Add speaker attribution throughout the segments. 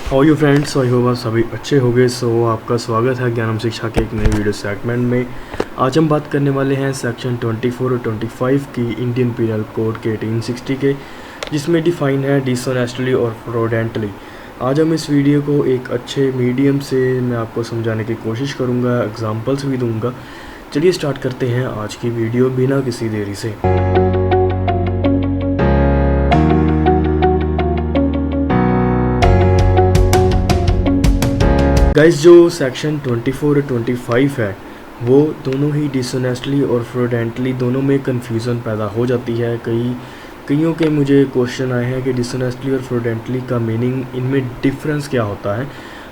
Speaker 1: How you friends, I hope आप सभी अच्छे होंगे। सो आपका स्वागत है ज्ञानम शिक्षा के एक नए वीडियो सेगमेंट में। आज हम बात करने वाले हैं सेक्शन 24 और 25 की इंडियन पीनल कोड के 1860 के, जिसमें डिफाइन है डिसऑनेस्टली और फ्रॉडेंटली। आज हम इस वीडियो को एक अच्छे मीडियम से मैं आपको समझाने की कोशिश करूँगा, एग्जाम्पल्स भी दूँगा। चलिए स्टार्ट करते हैं आज की वीडियो बिना किसी देरी से। गाइस, जो सेक्शन 24 और 25 है वो दोनों ही डिसऑनेस्टली और फ्रॉडेंटली दोनों में कन्फ्यूज़न पैदा हो जाती है। कईयों के मुझे क्वेश्चन आए हैं कि डिसऑनेस्टली और फ्रॉडेंटली का मीनिंग, इनमें डिफरेंस क्या होता है।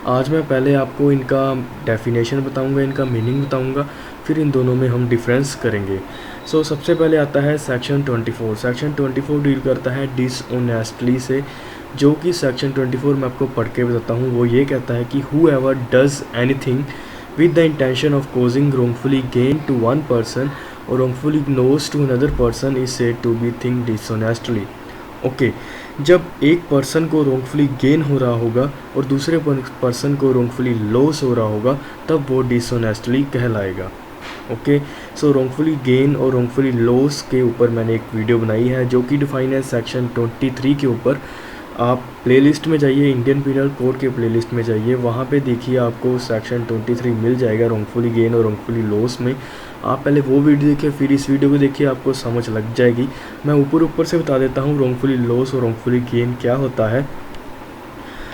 Speaker 1: आज मैं पहले आपको इनका डेफिनेशन बताऊंगा, इनका मीनिंग बताऊंगा, फिर इन दोनों में हम डिफरेंस करेंगे। सबसे पहले आता है सेक्शन 24। सेक्शन 24 डील करता है डिसऑनेस्टली से, जो कि सेक्शन 24 में आपको पढ़ के बताता हूँ। वो ये कहता है कि whoever does anything with the intention of causing wrongfully gain to one person और wrongfully loss to another person is said to be think dishonestly. Okay, जब एक पर्सन को wrongfully गेन हो रहा होगा और दूसरे पर्सन को wrongfully लॉस हो रहा होगा, तब वो डिसऑनेस्टली कहलाएगा। ओके, wrongfully गेन और wrongfully लॉस के ऊपर मैंने एक वीडियो बनाई है जो कि डिफाइन है सेक्शन 23 के ऊपर। आप प्लेलिस्ट में जाइए, इंडियन पीनल कोड के प्लेलिस्ट में जाइए, वहाँ पे देखिए आपको सेक्शन 23 मिल जाएगा wrongfully गेन और wrongfully लॉस में। आप पहले वो वीडियो देखिए, फिर इस वीडियो को देखिए, आपको समझ लग जाएगी। मैं ऊपर से बता देता हूँ wrongfully लॉस और wrongfully गेन क्या होता है।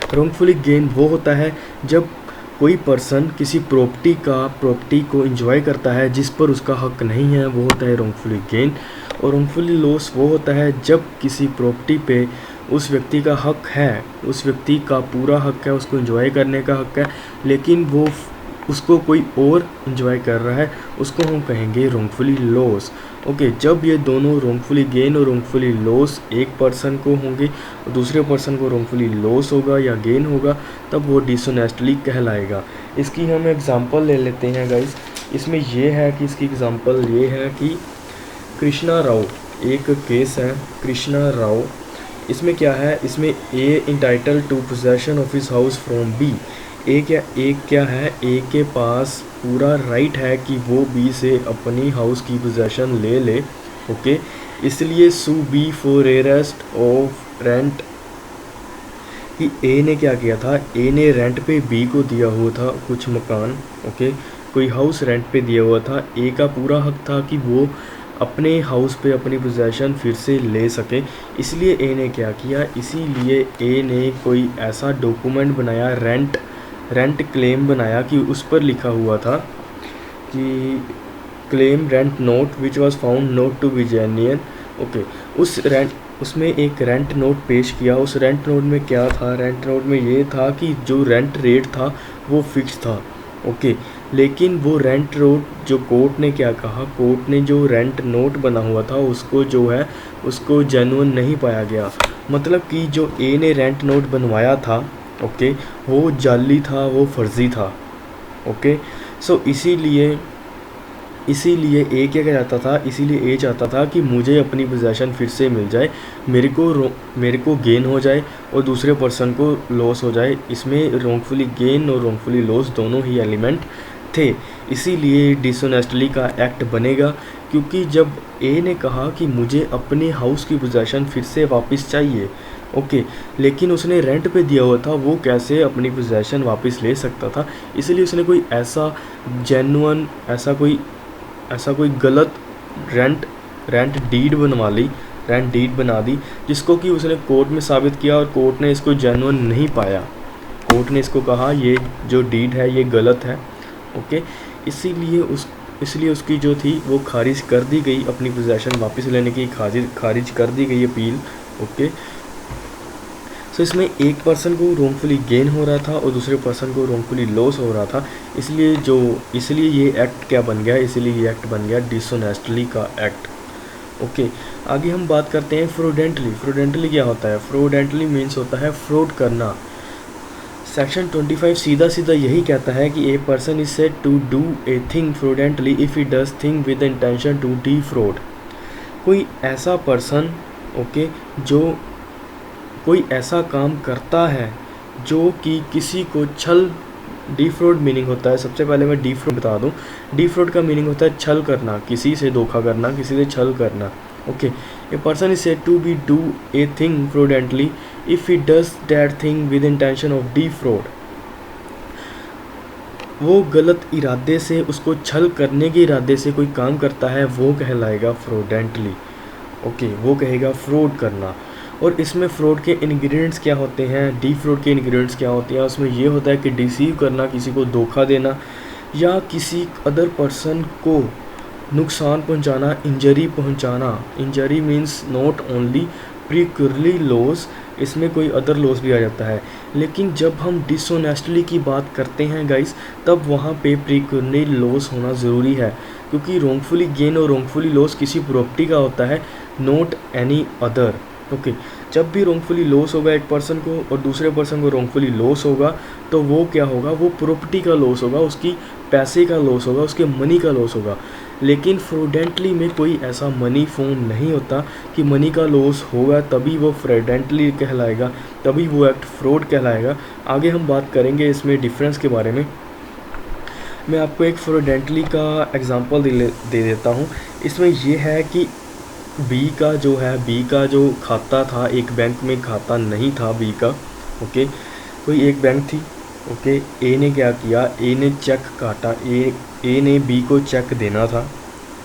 Speaker 1: wrongfully गेन वो होता है जब कोई पर्सन किसी प्रॉपर्टी को एंजॉय करता है जिस पर उसका हक नहीं है, वो होता है wrongfully गेन। और wrongfully लॉस वो होता है जब किसी प्रॉपर्टी पे उस व्यक्ति का हक है, उस व्यक्ति का पूरा हक है, उसको एंजॉय करने का हक है, लेकिन वो उसको कोई और एंजॉय कर रहा है, उसको हम कहेंगे wrongfully लॉस। ओके, जब ये दोनों wrongfully गेन और wrongfully लॉस एक पर्सन को होंगे और दूसरे पर्सन को wrongfully लॉस होगा या गेन होगा, तब वो डिसऑनेस्टली कहलाएगा। इसकी हम एग्जांपल ले लेते हैं गाइस। इसमें ये है कि इसकी एग्जांपल ये है कि कृष्णा राव, एक केस है कृष्णा राव। इसमें क्या है, इसमें A entitle to possession of his house from B. A क्या है, ए के पास पूरा राइट है कि वो बी से अपनी हाउस की पोजेशन ले ले। ओके, इसलिए sue B for arrears of rent. कि ए ने क्या किया था, ए ने रेंट पे बी को दिया हुआ था कुछ मकान। ओके, कोई हाउस रेंट पे दिया हुआ था। ए का पूरा हक था कि वो अपने हाउस पे अपनी पोजेशन फिर से ले सके। इसलिए ए ने क्या किया, इसीलिए ए ने कोई ऐसा डॉक्यूमेंट बनाया, रेंट क्लेम बनाया कि उस पर लिखा हुआ था कि claim rent note which was found not to be genuine. Okay, उसमें एक रेंट नोट पेश किया। उस रेंट नोट में क्या था, रेंट नोट में ये था कि जो रेंट रेट था वो फिक्स था। ओके, लेकिन वो रेंट नोट जो कोर्ट ने क्या कहा, कोर्ट ने जो रेंट नोट बना हुआ था उसको जो है उसको जेन्युइन नहीं पाया गया। मतलब कि जो ए ने रेंट नोट बनवाया था, ओके, वो जाली था, वो फर्जी था। ओके, इसीलिए ए क्या चाहता था, इसीलिए ए चाहता था कि मुझे अपनी पोजेशन फिर से मिल जाए, मेरे को गेन हो जाए और दूसरे पर्सन को लॉस हो जाए। इसमें wrongfully गेन और wrongfully लॉस दोनों ही एलिमेंट थे। इसीलिए डिसऑनेस्टली का एक्ट बनेगा, क्योंकि जब ए ने कहा कि मुझे अपने हाउस की पोजेशन फिर से वापस चाहिए, ओके, लेकिन उसने रेंट पे दिया हुआ था, वो कैसे अपनी पोजेशन वापस ले सकता था। इसलिए उसने कोई ऐसा जेन्युइन ऐसा कोई गलत रेंट डीड बना दी, जिसको कि उसने कोर्ट में साबित किया और कोर्ट ने इसको जेन्युइन नहीं पाया। कोर्ट ने इसको कहा ये जो डीड है ये गलत है। ओके, इसलिए उसकी जो थी वो खारिज कर दी गई, अपनी पोजेशन वापस लेने की खारिज कर दी गई अपील। ओके, इसमें एक पर्सन को wrongfully गेन हो रहा था और दूसरे पर्सन को wrongfully लॉस हो रहा था। इसलिए ये एक्ट क्या बन गया, इसलिए ये एक्ट बन गया डिसऑनेस्टली का एक्ट। ओके, आगे हम बात करते हैं फ्रॉडेंटली। फ्रॉडेंटली क्या होता है, फ्रॉडेंटली मीन्स होता है फ्रॉड करना। सेक्शन 25 सीधा यही कहता है कि a person is said to do a thing fraudulently if he does thing with the intention to defraud. कोई ऐसा पर्सन, ओके, जो कोई ऐसा काम करता है जो कि किसी को छल, डिफ्रॉड मीनिंग होता है, सबसे पहले मैं डिफ्रॉड बता दूं। डिफ्रॉड का मीनिंग होता है छल करना, किसी से धोखा करना, किसी से छल करना। Okay, a person is said to be do a thing fraudulently if he does that thing with intention of defraud. वो गलत इरादे से, उसको छल करने के इरादे से कोई काम करता है, वो कहलाएगा फ्रॉडेंटली। ओके, वो कहेगा फ्रॉड करना। और इसमें फ्रॉड के इंग्रेडिएंट्स क्या होते हैं, डिफ्रॉड के इंग्रेडिएंट्स क्या होते हैं, उसमें ये होता है कि डिसीव करना, किसी को धोखा देना, या किसी अदर पर्सन को नुकसान पहुंचाना, इंजरी पहुंचाना। Injury means not only pecuniary loss, इसमें कोई अदर लॉस भी आ जाता है। लेकिन जब हम डिसऑनेस्टली की बात करते हैं गाइस, तब वहाँ पे प्रिक्योरली लॉस होना ज़रूरी है, क्योंकि रोंगफुली गेन और रोंगफुली लॉस किसी प्रॉपर्टी का होता है, नॉट एनी अदर। ओके, जब भी रोंगफुली लॉस होगा एक पर्सन को और दूसरे पर्सन को रोंगफुली लॉस होगा, तो वो क्या होगा, वो प्रॉपर्टी का लॉस होगा, उसकी पैसे का लॉस होगा, उसके मनी का लॉस होगा। लेकिन फ्रॉडेंटली में कोई ऐसा मनी फॉर्म नहीं होता कि मनी का लॉस होगा तभी वो फ्रॉडेंटली कहलाएगा, तभी वो एक्ट फ्रॉड कहलाएगा। आगे हम बात करेंगे इसमें डिफरेंस के बारे में। मैं आपको एक फ्रॉडेंटली का एग्जांपल दे देता हूँ। इसमें यह है कि बी का जो खाता था, एक बैंक में खाता नहीं था बी का। ओके, कोई एक बैंक थी। ओके, ए ने क्या किया, ए ने चेक काटा, ए ने बी को चेक देना था।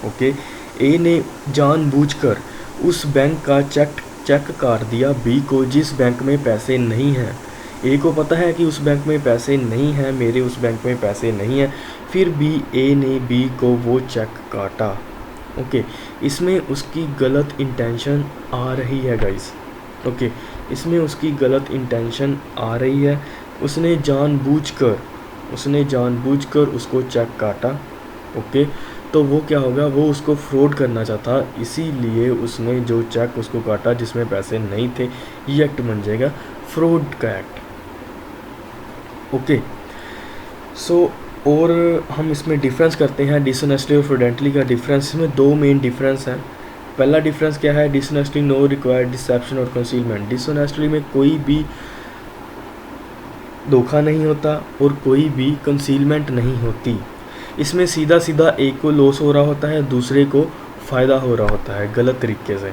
Speaker 1: ओके, ए ने जानबूझकर उस बैंक का चेक काट दिया बी को, जिस बैंक में पैसे नहीं हैं। ए को पता है कि उस बैंक में पैसे नहीं हैं, मेरे उस बैंक में पैसे नहीं हैं, फिर भी ए ने बी को वो चेक काटा। ओके, इसमें उसकी गलत इंटेंशन आ रही है गाइस। ओके, इसमें उसकी गलत इंटेंशन आ रही है। उसने जानबूझकर उसको चेक काटा। ओके, तो वो क्या होगा, वो उसको फ्रॉड करना चाहता, इसीलिए उसने जो चेक उसको काटा जिसमें पैसे नहीं थे, ये एक्ट बन जाएगा फ्रॉड का एक्ट। ओके, सो और हम इसमें डिफरेंस करते हैं डिसऑनेस्टली और फ्रॉडेंटली का डिफरेंस। इसमें दो मेन डिफरेंस हैं। पहला डिफरेंस क्या है, डिसऑनेस्टली नो रिक्वायर्ड डिसेप्शन और कंसीलमेंट। डिसऑनेस्टली में कोई भी धोखा नहीं होता और कोई भी कंसीलमेंट नहीं होती। इसमें सीधा सीधा एक को लॉस हो रहा होता है, दूसरे को फ़ायदा हो रहा होता है गलत तरीके से।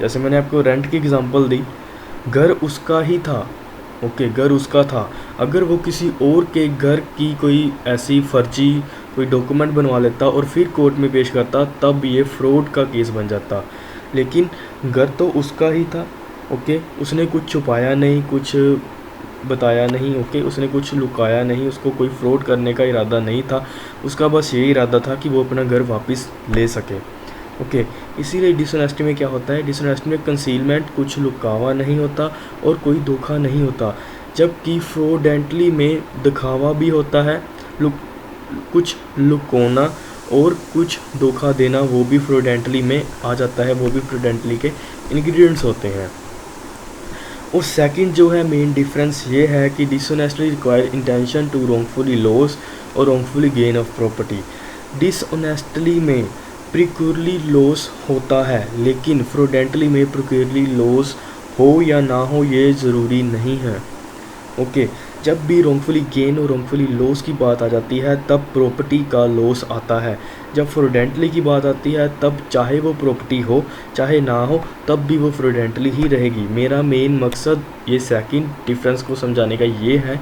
Speaker 1: जैसे मैंने आपको रेंट की एग्जांपल दी, घर उसका ही था। ओके, घर उसका था। अगर वो किसी और के घर की कोई ऐसी फर्जी कोई डॉक्यूमेंट बनवा लेता और फिर कोर्ट में पेश करता, तब ये फ्रॉड का केस बन जाता। लेकिन घर तो उसका ही था। ओके, उसने कुछ छुपाया नहीं, कुछ बताया नहीं। ओके, उसने कुछ लुकाया नहीं, उसको कोई फ्रॉड करने का इरादा नहीं था, उसका बस यही इरादा था कि वो अपना घर वापस ले सके। ओके, इसीलिए डिसऑनेस्टी में क्या होता है, डिसऑनेस्टी में कंसीलमेंट, कुछ लुकावा नहीं होता और कोई धोखा नहीं होता। जबकि फ्रॉडेंटली में दिखावा भी होता है, कुछ लुकोना और कुछ धोखा देना, वो भी फ्रॉडेंटली में आ जाता है, वो भी फ्रॉडेंटली के इंग्रेडिएंट्स होते हैं। और सेकंड जो है मेन डिफरेंस ये है कि dishonestly require intention to wrongfully loss और wrongfully gain of property. Dishonestly में प्रिक्योरली लॉस होता है, लेकिन फ्रॉडेंटली में प्रिक्योरली लॉस हो या ना हो ये ज़रूरी नहीं है। ओके, जब भी रोंगफुली गेन और रोंगफुली लॉस की बात आ जाती है, तब प्रॉपर्टी का लॉस आता है। जब फ्रॉडेंटली की बात आती है, तब चाहे वो प्रॉपर्टी हो चाहे ना हो, तब भी वो फ्रॉडेंटली ही रहेगी। मेरा मेन मकसद ये सेकंड डिफरेंस को समझाने का ये है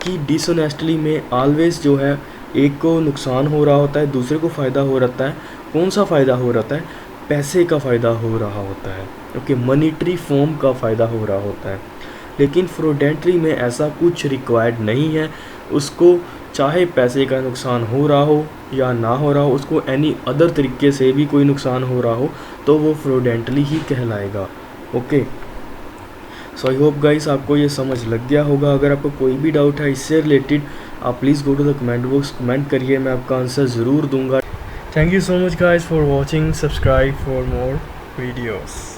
Speaker 1: कि डिसऑनेस्टली में ऑलवेज जो है, एक को नुकसान हो रहा होता है, दूसरे को फ़ायदा हो रहता है। कौन सा फ़ायदा हो रहता है, पैसे का फ़ायदा हो रहा होता है। ओके, मनीटरी फॉर्म का फ़ायदा हो रहा होता है। लेकिन फ्रॉडेंटली में ऐसा कुछ रिक्वायर्ड नहीं है, उसको चाहे पैसे का नुकसान हो रहा हो या ना हो रहा हो, उसको एनी अदर तरीके से भी कोई नुकसान हो रहा हो, तो वो फ्रॉडेंटली ही कहलाएगा। Okay, so I hope guys आपको ये समझ लग गया होगा। अगर आपको कोई भी डाउट है इससे रिलेटेड, आप please go to the comment box, comment करिए, मैं आपका आंसर ज़रूर दूंगा। Thank you so much guys for watching, subscribe for more videos.